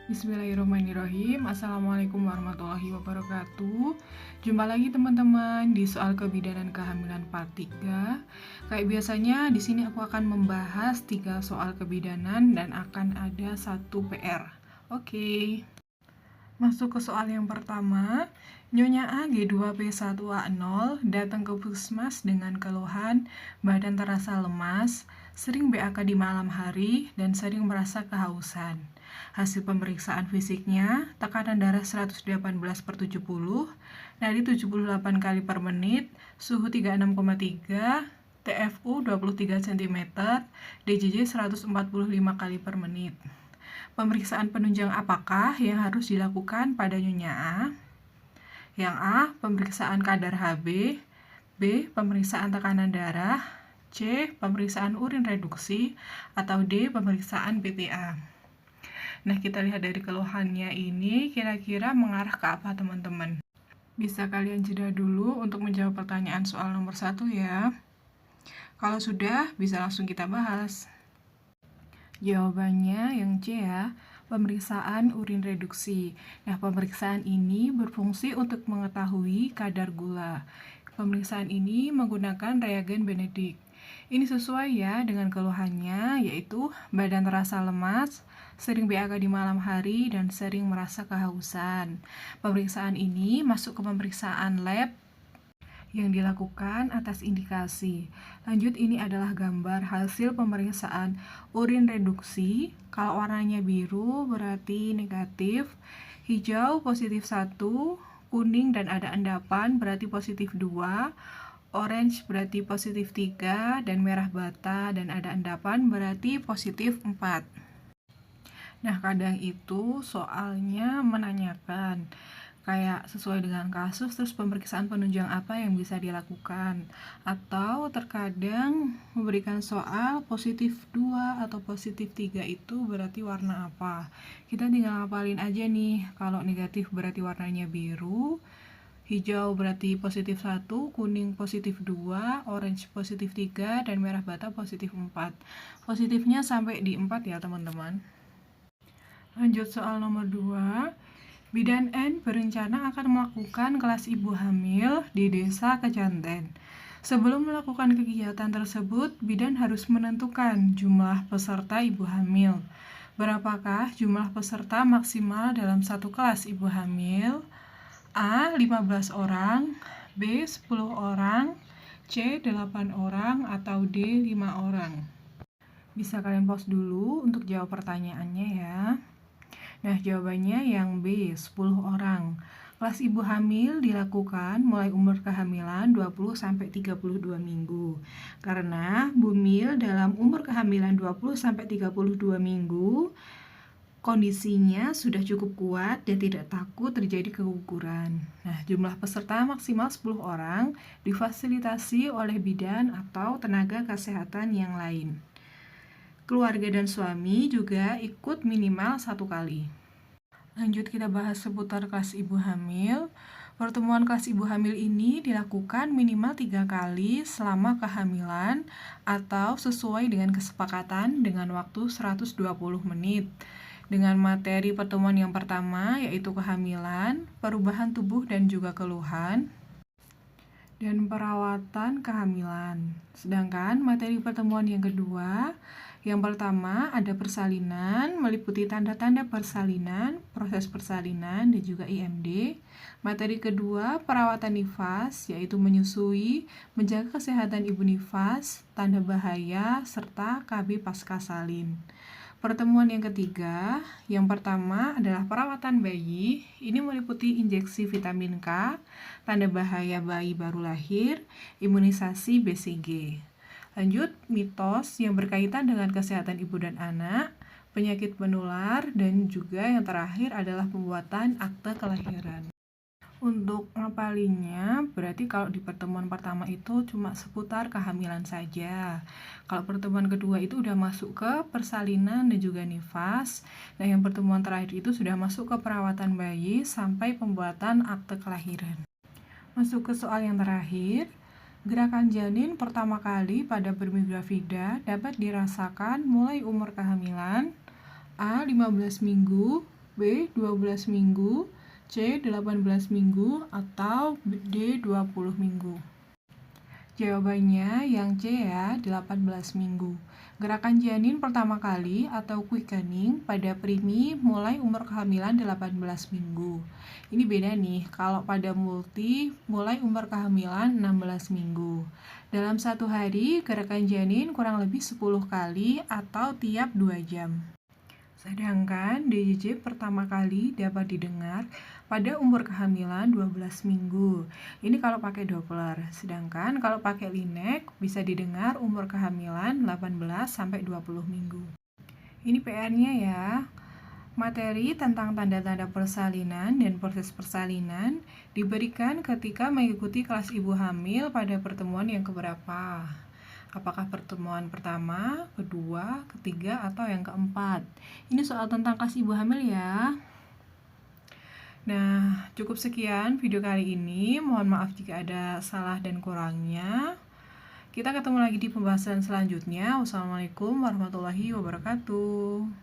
Bismillahirrahmanirrahim. Assalamualaikum warahmatullahi wabarakatuh. Jumpa lagi teman-teman di soal kebidanan kehamilan part 3. Kayak biasanya di sini aku akan membahas 3 soal kebidanan dan akan ada 1 PR. Oke. Masuk ke soal yang pertama. Nyonya A G2P1A0 datang ke puskesmas dengan keluhan badan terasa lemas, sering BAK di malam hari, dan sering merasa kehausan. Hasil pemeriksaan fisiknya, tekanan darah 118/70, nadi 78 kali per menit, suhu 36,3, TFU 23 cm, DJJ 145 kali per menit. Pemeriksaan penunjang apakah yang harus dilakukan pada Nyonya A? Yang A, pemeriksaan kadar Hb, B, pemeriksaan tekanan darah, C, pemeriksaan urin reduksi, atau D, pemeriksaan PTA. Nah, kita lihat dari keluhannya ini kira-kira mengarah ke apa, teman-teman? Bisa kalian jeda dulu untuk menjawab pertanyaan soal nomor 1 ya. Kalau sudah, bisa langsung kita bahas. Jawabannya yang C ya, pemeriksaan urin reduksi. Nah, pemeriksaan ini berfungsi untuk mengetahui kadar gula. Pemeriksaan ini menggunakan reagen Benedict. Ini sesuai ya dengan keluhannya, yaitu badan terasa lemas, sering BAK di malam hari, dan sering merasa kehausan. Pemeriksaan ini masuk ke pemeriksaan lab yang dilakukan atas indikasi. Lanjut, ini adalah gambar hasil pemeriksaan urin reduksi. Kalau warnanya biru berarti negatif, hijau positif 1, kuning dan ada endapan berarti positif 2, orange berarti positif 3, dan merah bata dan ada endapan berarti positif 4. Nah, kadang itu soalnya menanyakan kayak sesuai dengan kasus, terus pemeriksaan penunjang apa yang bisa dilakukan, atau terkadang memberikan soal positif 2 atau positif 3 itu berarti warna apa. Kita tinggal ngapalin aja nih, kalau negatif berarti warnanya biru, hijau berarti positif 1, kuning positif 2, orange positif 3, dan merah bata positif 4. Positifnya sampai di 4 ya teman-teman. Lanjut soal nomor 2. Bidan N berencana akan melakukan kelas ibu hamil di desa Kejanten. Sebelum melakukan kegiatan tersebut, bidan harus menentukan jumlah peserta ibu hamil. Berapakah jumlah peserta maksimal dalam satu kelas ibu hamil? A. 15 orang, B. 10 orang, C. 8 orang, atau D. 5 orang. Bisa kalian pause dulu untuk jawab pertanyaannya ya. Nah, jawabannya yang B, 10 orang. Kelas ibu hamil dilakukan mulai umur kehamilan 20-32 minggu. Karena bumil dalam umur kehamilan 20-32 minggu, kondisinya sudah cukup kuat dan tidak takut terjadi keguguran. Nah, jumlah peserta maksimal 10 orang difasilitasi oleh bidan atau tenaga kesehatan yang lain. Keluarga dan suami juga ikut minimal 1 kali. Lanjut, kita bahas seputar kelas ibu hamil. Pertemuan kelas ibu hamil ini dilakukan minimal 3 kali selama kehamilan atau sesuai dengan kesepakatan dengan waktu 120 menit. Dengan materi pertemuan yang pertama yaitu kehamilan, perubahan tubuh dan juga keluhan, dan perawatan kehamilan. Sedangkan materi pertemuan yang kedua, yang pertama ada persalinan, meliputi tanda-tanda persalinan, proses persalinan, dan juga IMD. Materi kedua, perawatan nifas, yaitu menyusui, menjaga kesehatan ibu nifas, tanda bahaya, serta KB pasca salin. Pertemuan yang ketiga, yang pertama adalah perawatan bayi. Ini meliputi injeksi vitamin K, tanda bahaya bayi baru lahir, imunisasi BCG. Lanjut, mitos yang berkaitan dengan kesehatan ibu dan anak, penyakit menular, dan juga yang terakhir adalah pembuatan akte kelahiran. Untuk ngapalinnya, berarti kalau di pertemuan pertama itu cuma seputar kehamilan saja. Kalau pertemuan kedua itu udah masuk ke persalinan dan juga nifas. Nah, yang pertemuan terakhir itu sudah masuk ke perawatan bayi sampai pembuatan akte kelahiran. Masuk ke soal yang terakhir. Gerakan janin pertama kali pada bermigravida dapat dirasakan mulai umur kehamilan A. 15 minggu, B. 12 minggu, C. 18 minggu, atau D. 20 minggu? Jawabannya yang C ya, 18 minggu. Gerakan janin pertama kali atau quickening pada preemie mulai umur kehamilan 18 minggu. Ini beda nih, kalau pada multi mulai umur kehamilan 16 minggu. Dalam satu hari, gerakan janin kurang lebih 10 kali atau tiap 2 jam. Sedangkan DJJ pertama kali dapat didengar pada umur kehamilan 12 minggu. Ini kalau pakai Doppler. Sedangkan kalau pakai Linek bisa didengar umur kehamilan 18 sampai 20 minggu. Ini PR-nya ya. Materi tentang tanda-tanda persalinan dan proses persalinan diberikan ketika mengikuti kelas ibu hamil pada pertemuan yang keberapa. Apakah pertemuan pertama, kedua, ketiga, atau yang keempat? Ini soal tentang kelas ibu hamil ya. Nah, cukup sekian video kali ini. Mohon maaf jika ada salah dan kurangnya. Kita ketemu lagi di pembahasan selanjutnya. Wassalamualaikum warahmatullahi wabarakatuh.